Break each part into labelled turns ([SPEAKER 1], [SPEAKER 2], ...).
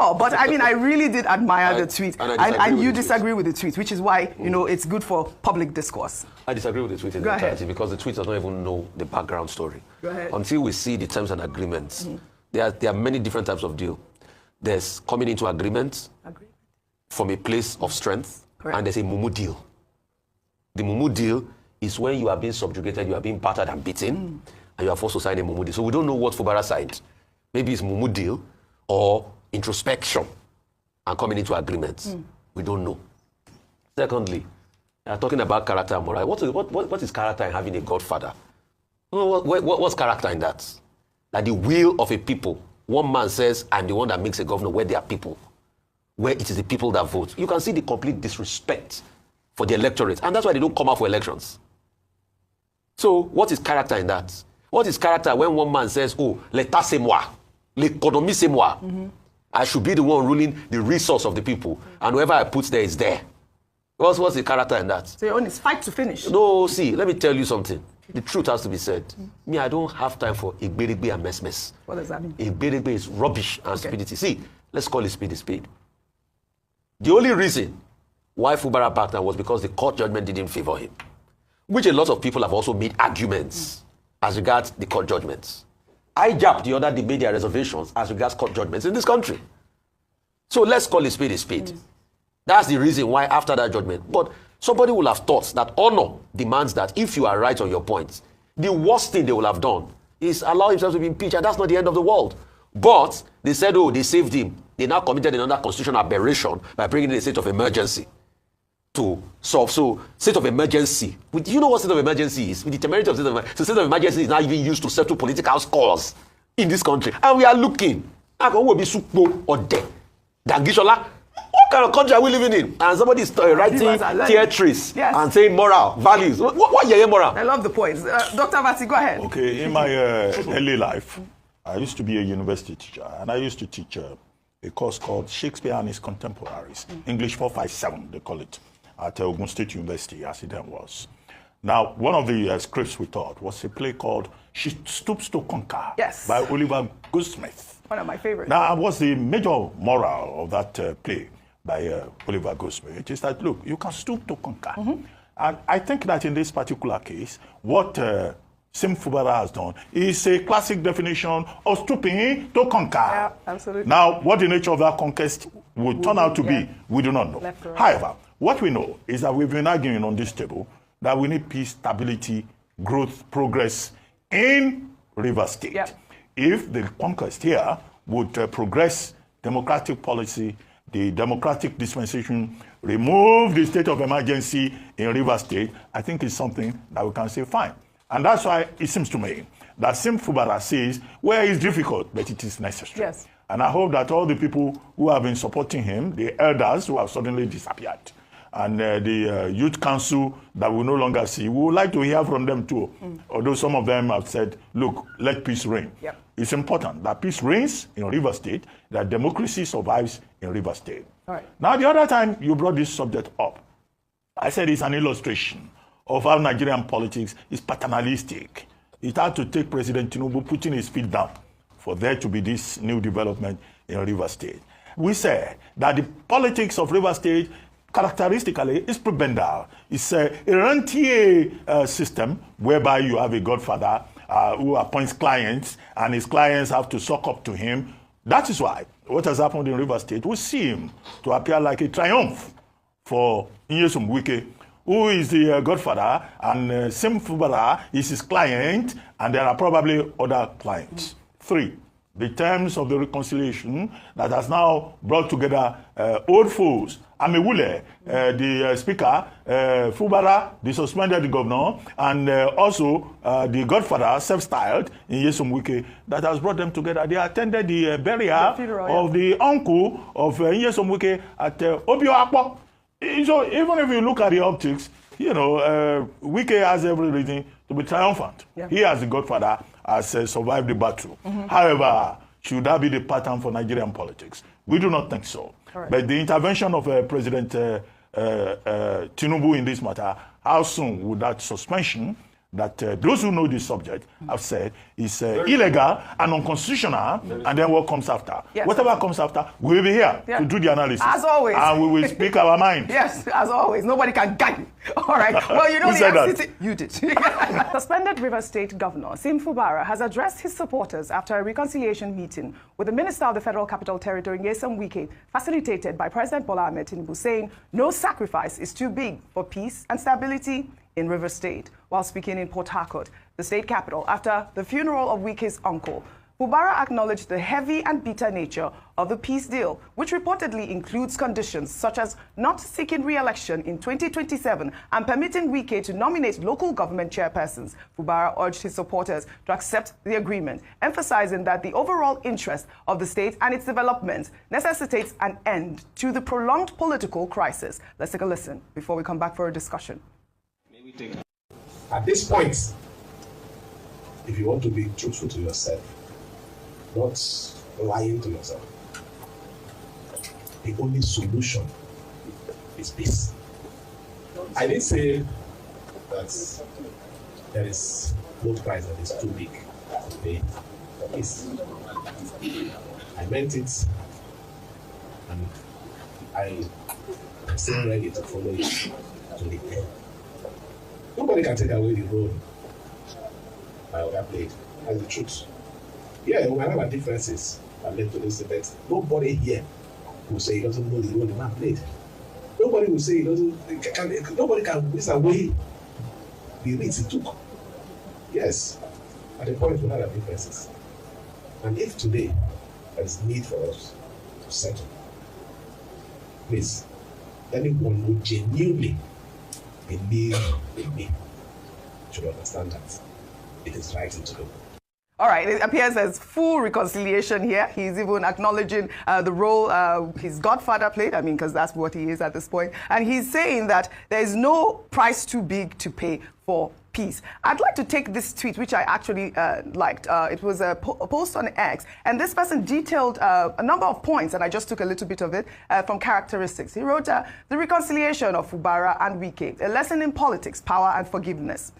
[SPEAKER 1] sure, but I mean, I really did admire the tweet, and you disagree with the tweet, which is why, you know, it's good for public discourse.
[SPEAKER 2] I disagree with the tweet in the entirety because the tweet does not even know the background story.
[SPEAKER 1] Go ahead.
[SPEAKER 2] Until we see the terms and agreements, there are many different types of deal. There's coming into agreements from a place of strength, and there's a mumu deal. The mumu deal is when you are being subjugated, you are being battered and beaten, and you are forced to sign a mumu deal. So we don't know what Fabura signed. Maybe it's mumu deal or introspection and coming into agreements. We don't know. Secondly, talking about character and morale. What is character in having a godfather? What's character in that? Like the will of a people. One man says, I'm the one that makes a governor where there are people, where it is the people that vote. You can see the complete disrespect for the electorate. And that's why they don't come out for elections. So what is character in that? What is character when one man says, oh, l'état c'est moi, l'économie c'est moi. I should be the one ruling the resource of the people. And whoever I put there is there. What's the character in that?
[SPEAKER 1] So your own is fight to finish.
[SPEAKER 2] No, see, let me tell you something. The truth has to be said. Me, I don't have time for igberigbe and mess.
[SPEAKER 1] What does that mean?
[SPEAKER 2] Igberigbe is rubbish and stupidity. See, let's call it spade a spade. The only reason why Fabura backed down was because the court judgment didn't favor him, which a lot of people have also made arguments as regards the court judgments. IJAP, the other, they made their reservations as regards court judgments in this country. So let's call it spade a spade. That's the reason why after that judgment. But somebody will have thought that honor demands that if you are right on your points, the worst thing they will have done is allow himself to be impeached, and that's not the end of the world. But they said, oh, they saved him. They now committed another constitutional aberration by bringing in a state of emergency to solve. So, state of emergency. Do you know what state of emergency is? With the temerity of state of emergency. So, state of emergency is now even used to settle political scores in this country. And we are looking. What kind of country are we living in? And somebody is writing theatres and saying moral, values. What moral?
[SPEAKER 1] I love the points. Dr. Vati, go ahead.
[SPEAKER 3] Okay, in my early life, I used to be a university teacher, and I used to teach a course called Shakespeare and His Contemporaries, English 457, they call it, at Ogun State University, as it then was. Now, one of the scripts we taught was a play called She Stoops to Conquer by Oliver Goldsmith.
[SPEAKER 1] One of my favorites.
[SPEAKER 3] Now, what's the major moral of that play by Oliver Goldsmith? It is that, look, you can stoop to conquer. And I think that in this particular case, what Sim Fabura has done is a classic definition of stooping to conquer.
[SPEAKER 1] Yeah, absolutely.
[SPEAKER 3] Now, what the nature of that conquest will turn out to be, we do not know. However, what we know is that we've been arguing on this table that we need peace, stability, growth, progress in Rivers State. If the conquest here would progress democratic policy, the democratic dispensation, remove the state of emergency in Rivers State, I think it's something that we can say fine. And that's why it seems to me that Sim Fabura says, well, it's difficult, but it is necessary. And I hope that all the people who have been supporting him, the elders who have suddenly disappeared, and the youth council that we no longer see, we would like to hear from them too. Although some of them have said, look, let peace reign. It's important that peace reigns in Rivers State, that democracy survives in Rivers State. Now, the other time you brought this subject up, I said it's an illustration of how Nigerian politics is paternalistic. It had to take President Tinubu putting his feet down for there to be this new development in Rivers State. We say that the politics of Rivers State characteristically is prebendal. It's a rentier system whereby you have a godfather who appoints clients, and his clients have to suck up to him. That is why what has happened in Rivers State will seem to appear like a triumph for Nyesom Wike, who is the godfather, and Sim Fabura is his client, and there are probably other clients. 3, the terms of the reconciliation that has now brought together old foes. Amewule, the speaker, Fabura, the suspended governor, and also the godfather, self-styled, Nyesom Wike, that has brought them together. They attended the burial of the uncle of Nyesom Wike at Obioakpo. So even if you look at the optics, you know, Wike has every reason to be triumphant. He, as the godfather, has survived the battle. However, should that be the pattern for Nigerian politics? We do not think so. But the intervention of President Tinubu in this matter, how soon would that suspension that those who know this subject have said is illegal and unconstitutional, and then what comes after?
[SPEAKER 1] Yes.
[SPEAKER 3] Whatever comes after, we will be here to do the analysis.
[SPEAKER 1] As always.
[SPEAKER 3] And we will speak our mind.
[SPEAKER 1] Yes, as always. Nobody can guide you. All right. Well, you know
[SPEAKER 3] Who said
[SPEAKER 1] the
[SPEAKER 3] that?
[SPEAKER 1] FCT. You did.
[SPEAKER 4] Suspended River State Governor Sim Fabura has addressed his supporters after a reconciliation meeting with the Minister of the Federal Capital Territory, Nyesom Wike, facilitated by President Bola Ahmed Tinubu, saying no sacrifice is too big for peace and stability in River State. While speaking in Port Harcourt, the state capital, after the funeral of Wike's uncle, Fabura acknowledged the heavy and bitter nature of the peace deal, which reportedly includes conditions such as not seeking re-election in 2027 and permitting Wike to nominate local government chairpersons. Fabura urged his supporters to accept the agreement, emphasizing that the overall interest of the state and its development necessitates an end to the prolonged political crisis. Let's take a listen before we come back for a discussion.
[SPEAKER 5] At this point, if you want to be truthful to yourself, not lying to yourself, the only solution is peace. I didn't say that there is no price that is too big to pay for peace. I meant it, and I am still ready to follow it to the end. Nobody can take away the role my other played. That's the truth. Yeah, we have our differences that led to this debate. Nobody here will say he doesn't know the role the man played. Nobody will say he doesn't. Nobody can miss away the risks he took. Yes, at the point we had our differences. And if today there is need for us to settle, please, anyone who genuinely believe in me should understand that it is right to do.
[SPEAKER 1] All right, it appears there's full reconciliation here. He's even acknowledging the role his godfather played, because that's what he is at this point. And he's saying that there is no price too big to pay for peace. I'd like to take this tweet, which I actually liked. It was a post on X, and this person detailed a number of points, and I just took a little bit of it from characteristics. He wrote, the reconciliation of Fabura and Wike, a lesson in politics, power and forgiveness.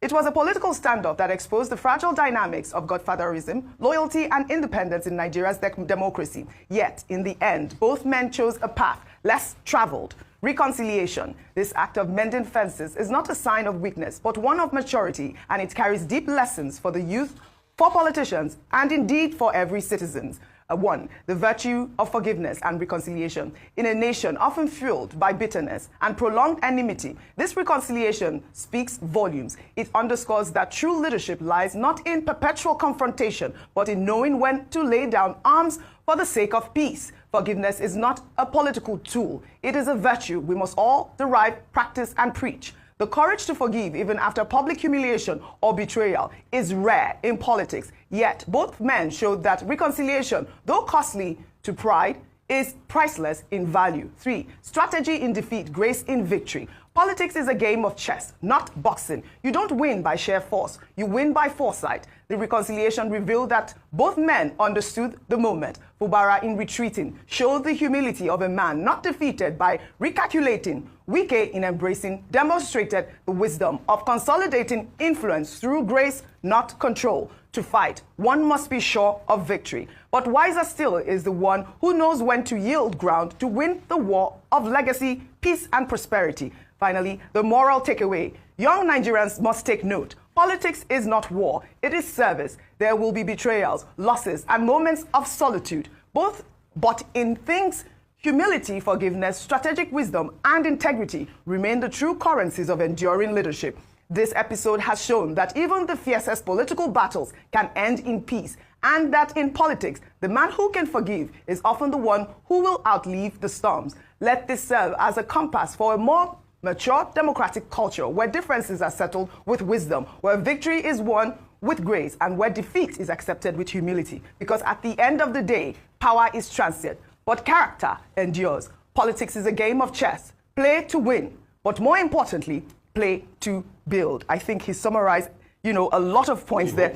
[SPEAKER 1] It was a political standoff that exposed the fragile dynamics of godfatherism, loyalty and independence in Nigeria's democracy. Yet, in the end, both men chose a path less traveled. Reconciliation, this act of mending fences, is not a sign of weakness, but one of maturity, and it carries deep lessons for the youth, for politicians, and indeed for every citizen. 1. The virtue of forgiveness and reconciliation. In a nation often fueled by bitterness and prolonged enmity, this reconciliation speaks volumes. It underscores that true leadership lies not in perpetual confrontation, but in knowing when to lay down arms for the sake of peace. Forgiveness is not a political tool. It is a virtue we must all derive, practice, and preach. The courage to forgive, even after public humiliation or betrayal, is rare in politics. Yet, both men showed that reconciliation, though costly to pride, is priceless in value. 3. Strategy in defeat, grace in victory. Politics is a game of chess, not boxing. You don't win by sheer force. You win by foresight. The reconciliation revealed that both men understood the moment. Fabura, in retreating, showed the humility of a man not defeated by recalculating. Wike, in embracing, demonstrated the wisdom of consolidating influence through grace, not control. To fight, one must be sure of victory. But wiser still is the one who knows when to yield ground to win the war of legacy, peace, and prosperity. Finally, the moral takeaway. Young Nigerians must take note. Politics is not war, it is service. There will be betrayals, losses, and moments of solitude. But in things, humility, forgiveness, strategic wisdom, and integrity remain the true currencies of enduring leadership. This episode has shown that even the fiercest political battles can end in peace, and that in politics, the man who can forgive is often the one who will outlive the storms. Let this serve as a compass for a more mature democratic culture where differences are settled with wisdom, where victory is won with grace, and where defeat is accepted with humility. Because at the end of the day, power is transient, but character endures. Politics is a game of chess. Play to win, but more importantly, play to build. I think he summarized, a lot of points there.